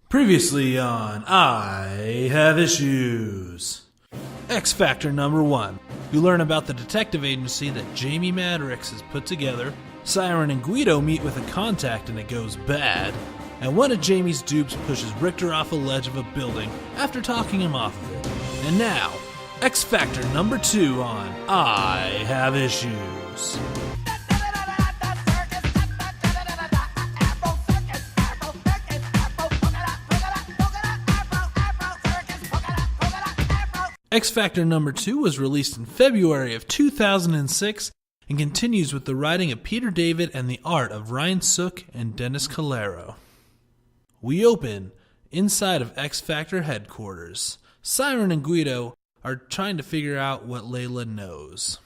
Previously on I Have Issues. X-Factor number 1. You learn about the detective agency that Jamie Madrox has put together. Siren and Guido meet with a contact and it goes bad. And one of Jamie's dupes pushes Richter off a ledge of a building after talking him off of it. And now, X-Factor number 2 on I Have Issues. X-Factor number 2 was released in February of 2006 and continues with the writing of Peter David and the art of Ryan Sook and Dennis Calero. We open inside of X-Factor headquarters. Siren and Guido are trying to figure out what Layla knows.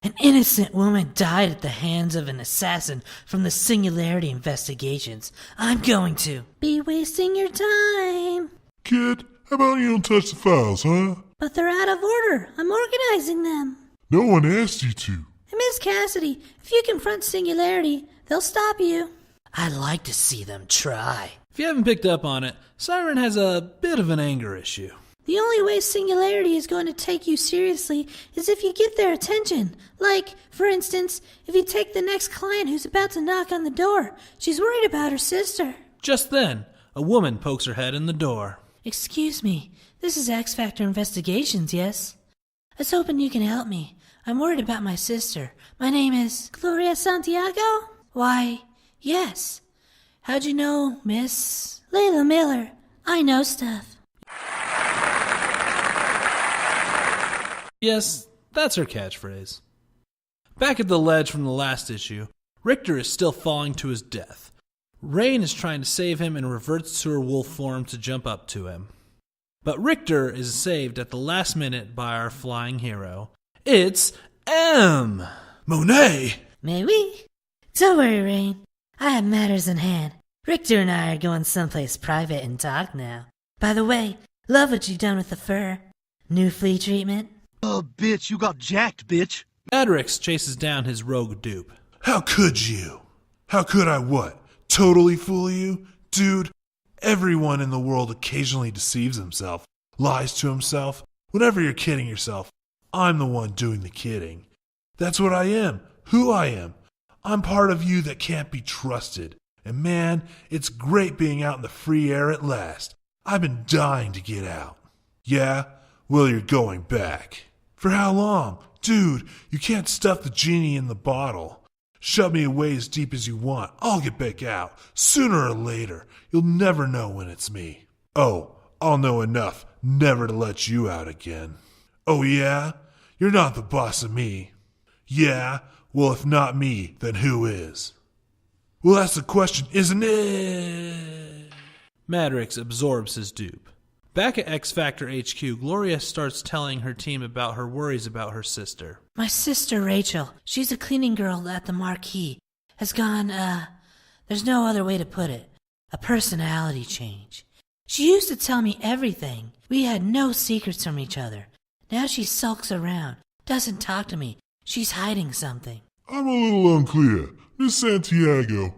An innocent woman died at the hands of an assassin from the Singularity Investigations. I'm going to be wasting your time. Kid, how about you don't touch the files, huh? But they're out of order. I'm organizing them. No one asked you to. Hey, Miss Cassidy, if you confront Singularity, they'll stop you. I'd like to see them try. If you haven't picked up on it, Siren has a bit of an anger issue. The only way Singularity is going to take you seriously is if you get their attention. Like, for instance, if you take the next client who's about to knock on the door. She's worried about her sister. Just then, a woman pokes her head in the door. Excuse me, this is XFactor Investigations, yes? I was hoping you can help me. I'm worried about my sister. My name is Gloria Santiago? Why, yes. How'd you know, Miss? Layla Miller. I know stuff. Yes, that's her catchphrase. Back at the ledge from the last issue, Richter is still falling to his death. Rain is trying to save him and reverts to her wolf form to jump up to him. But Richter is saved at the last minute by our flying hero. It's M! Monet! May we? Don't worry, Rain. I have matters in hand. Richter and I are going someplace private and talk now. By the way, love what you done with the fur. New flea treatment? Oh, bitch, you got jacked, bitch. Madrox chases down his rogue dupe. How could you? How could I what? Totally fool you? Dude, everyone in the world occasionally deceives himself, lies to himself. Whenever you're kidding yourself, I'm the one doing the kidding. That's what I am, who I am. I'm part of you that can't be trusted. And man, it's great being out in the free air at last. I've been dying to get out. Yeah? Well, you're going back. For how long? Dude, you can't stuff the genie in the bottle. Shove me away as deep as you want. I'll get back out. Sooner or later. You'll never know when it's me. Oh, I'll know enough never to let you out again. Oh yeah? You're not the boss of me. Yeah? Well, if not me, then who is? Well, that's the question, isn't it? Madrox absorbs his dupe. Back at X-Factor HQ, Gloria starts telling her team about her worries about her sister. My sister Rachel, she's a cleaning girl at the Marquee, has gone, there's no other way to put it, a personality change. She used to tell me everything. We had no secrets from each other. Now she sulks around, doesn't talk to me. She's hiding something. I'm a little unclear. Miss Santiago,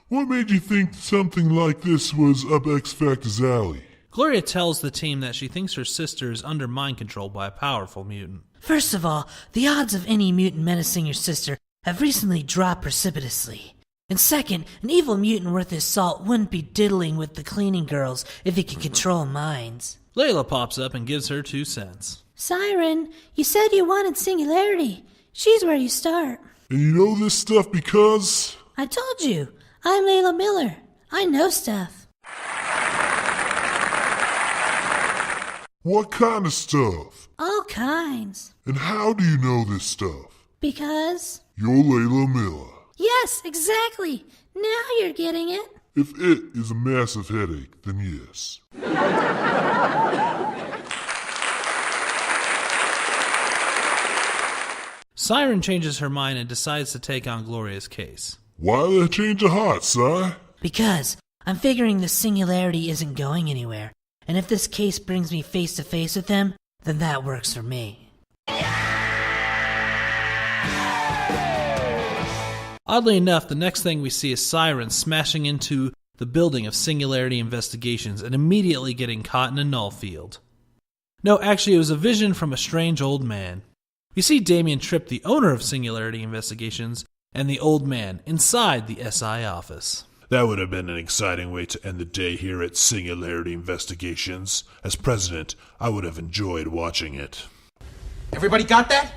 what made you think something like this was up X-Factor's alley? Gloria tells the team that she thinks her sister is under mind control by a powerful mutant. First of all, the odds of any mutant menacing your sister have recently dropped precipitously. And second, an evil mutant worth his salt wouldn't be diddling with the cleaning girls if he could control minds. Layla pops up and gives her 2 cents. Siren, you said you wanted Singularity. She's where you start. And you know this stuff because... I told you, I'm Layla Miller. I know stuff. What kind of stuff? All kinds. And how do you know this stuff? Because? You're Layla Miller. Yes, exactly. Now you're getting it. If it is a massive headache, then yes. Siren changes her mind and decides to take on Gloria's case. Why that change of heart, Si? Because I'm figuring the Singularity isn't going anywhere. And if this case brings me face to face with them, then that works for me. Oddly enough, the next thing we see is Siren smashing into the building of Singularity Investigations, and immediately getting caught in a null field. No, actually, it was a vision from a strange old man. We see Damien trip the owner of Singularity Investigations and the old man inside the SI office. That would have been an exciting way to end the day here at Singularity Investigations. As president, I would have enjoyed watching it. Everybody got that?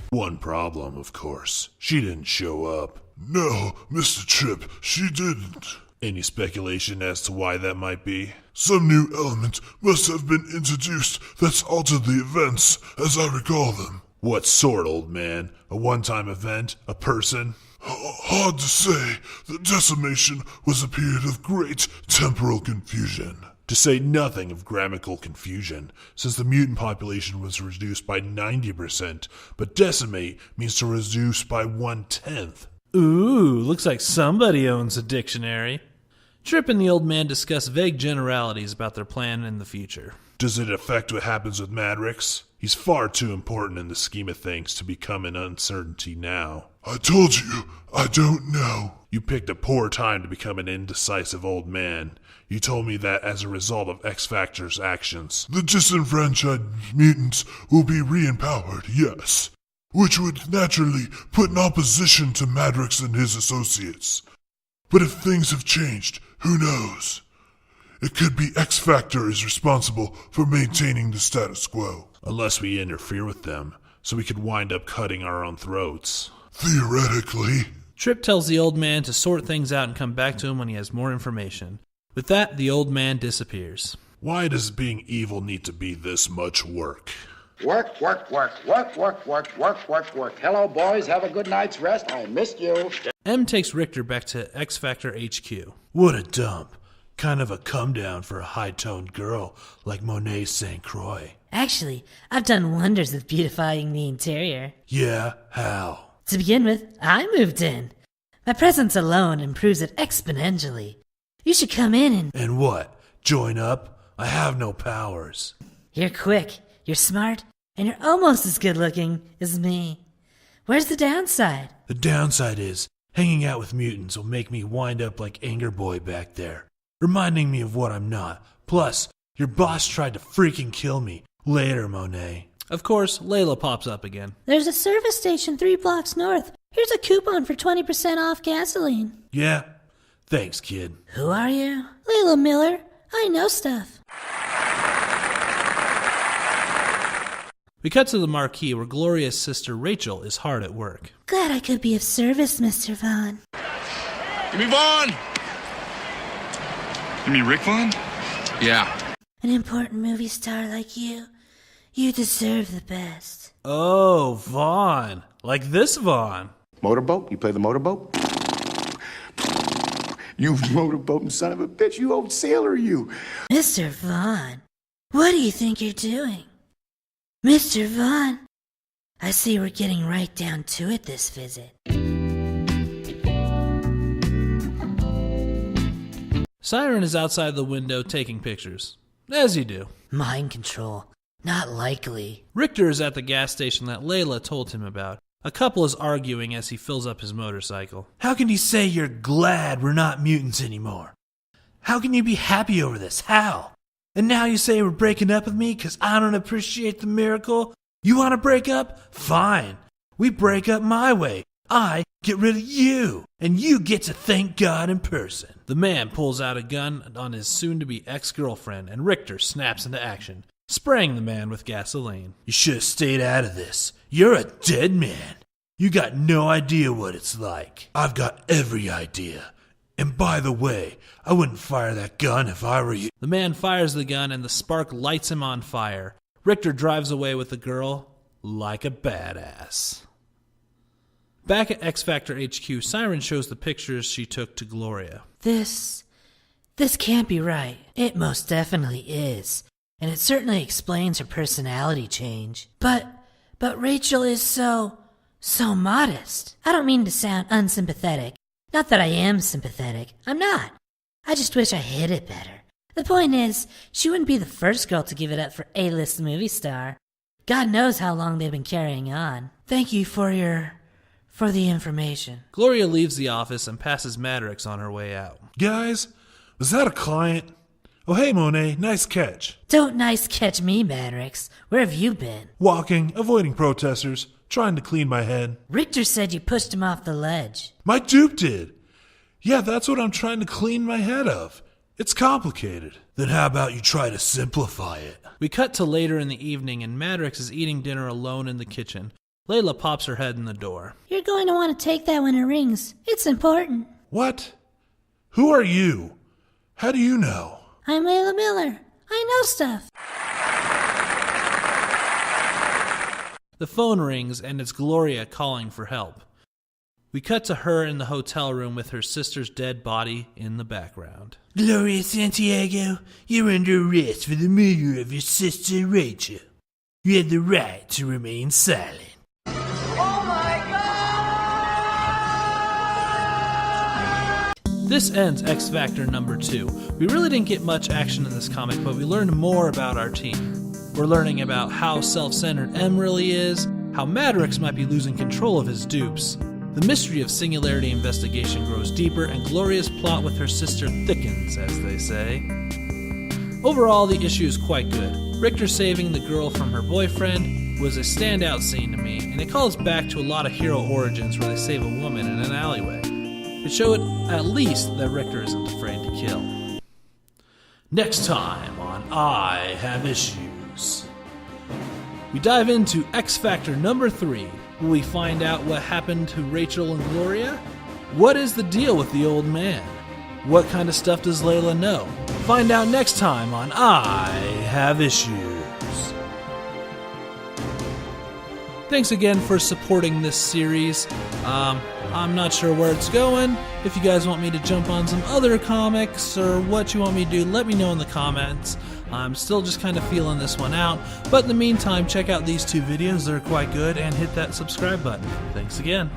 One problem, of course. She didn't show up. No, Mr. Tripp, she didn't. Any speculation as to why that might be? Some new element must have been introduced that's altered the events as I recall them. What sort, old man? A one-time event? A person? Hard to say. The decimation was a period of great temporal confusion. To say nothing of grammatical confusion, since the mutant population was reduced by 90%, but decimate means to reduce by 1/10. Ooh, looks like somebody owns a dictionary. Tripp and the old man discuss vague generalities about their plan in the future. Does it affect what happens with Madrox? He's far too important in the scheme of things to become an uncertainty now. I told you, I don't know. You picked a poor time to become an indecisive old man. You told me that as a result of XFactor's actions. The disenfranchised mutants will be re-empowered, yes. Which would naturally put in opposition to Madrox and his associates. But if things have changed, who knows? It could be XFactor is responsible for maintaining the status quo. Unless we interfere with them, so we could wind up cutting our own throats. Theoretically. Tripp tells the old man to sort things out and come back to him when he has more information. With that, the old man disappears. Why does being evil need to be this much work? Work. Hello, boys. Have a good night's rest. I missed you. M takes Richter back to XFactor HQ. What a dump. Kind of a come-down for a high-toned girl like Monet St. Croix. Actually, I've done wonders with beautifying the interior. Yeah? How? To begin with, I moved in. My presence alone improves it exponentially. You should come in and... And what? Join up? I have no powers. You're quick, you're smart, and you're almost as good looking as me. Where's the downside? The downside is, hanging out with mutants will make me wind up like Anger Boy back there, reminding me of what I'm not. Plus, your boss tried to freaking kill me. Later, Monet. Of course, Layla pops up again. There's a service station 3 blocks north. Here's a coupon for 20% off gasoline. Yeah? Thanks, kid. Who are you? Layla Miller. I know stuff. We cut to the marquee where Gloria's sister Rachel is hard at work. Glad I could be of service, Mr. Vaughn. Give me Vaughn! You mean Rick Vaughn? Yeah. An important movie star like you deserve the best. Oh, Vaughn. Like this Vaughn. Motorboat? You play the motorboat? You motorboating son of a bitch, you old sailor, you. Mr. Vaughn, what do you think you're doing? Mr. Vaughn, I see we're getting right down to it this visit. Siren is outside the window taking pictures. As you do. Mind control. Not likely. Richter is at the gas station that Layla told him about. A couple is arguing as he fills up his motorcycle. How can you say you're glad we're not mutants anymore? How can you be happy over this? How? And now you say we're breaking up with me because I don't appreciate the miracle? You want to break up? Fine. We break up my way. I get rid of you, and you get to thank God in person. The man pulls out a gun on his soon-to-be ex-girlfriend, and Richter snaps into action, spraying the man with gasoline. You should have stayed out of this. You're a dead man. You got no idea what it's like. I've got every idea. And by the way, I wouldn't fire that gun if I were you. The man fires the gun, and the spark lights him on fire. Richter drives away with the girl like a badass. Back at XFactor HQ, Siren shows the pictures she took to Gloria. This can't be right. It most definitely is. And it certainly explains her personality change. But Rachel is so modest. I don't mean to sound unsympathetic. Not that I am sympathetic. I'm not. I just wish I hid it better. The point is, she wouldn't be the first girl to give it up for A-list movie star. God knows how long they've been carrying on. Thank you for your for the information. Gloria leaves the office and passes Madrox on her way out. Guys, was that a client? Oh, hey, Monet, nice catch. Don't nice catch me, Madrox. Where have you been? Walking, avoiding protesters, trying to clean my head. Richter said you pushed him off the ledge. My dupe did. Yeah, that's what I'm trying to clean my head of. It's complicated. Then how about you try to simplify it? We cut to later in the evening and Madrox is eating dinner alone in the kitchen. Layla pops her head in the door. You're going to want to take that when it rings. It's important. What? Who are you? How do you know? I'm Layla Miller. I know stuff. The phone rings and it's Gloria calling for help. We cut to her in the hotel room with her sister's dead body in the background. Gloria Santiago, you're under arrest for the murder of your sister Rachel. You had the right to remain silent. This ends X Factor number 2. We really didn't get much action in this comic, but we learned more about our team. We're learning about how self-centered M really is, how Madrox might be losing control of his dupes. The mystery of Singularity Investigation grows deeper, and Gloria's plot with her sister thickens, as they say. Overall, the issue is quite good. Richter saving the girl from her boyfriend was a standout scene to me, and it calls back to a lot of hero origins where they save a woman in an alleyway. It showed at least that Richter isn't afraid to kill. Next time on I Have Issues, we dive into X Factor number 3. Will we find out what happened to Rachel and Gloria? What is the deal with the old man? What kind of stuff does Layla know? Find out next time on I Have Issues. Thanks again for supporting this series. I'm not sure where it's going. If you guys want me to jump on some other comics or what you want me to do, let me know in the comments. I'm still just kind of feeling this one out. But in the meantime, check out these 2 videos. They're quite good. And hit that subscribe button. Thanks again.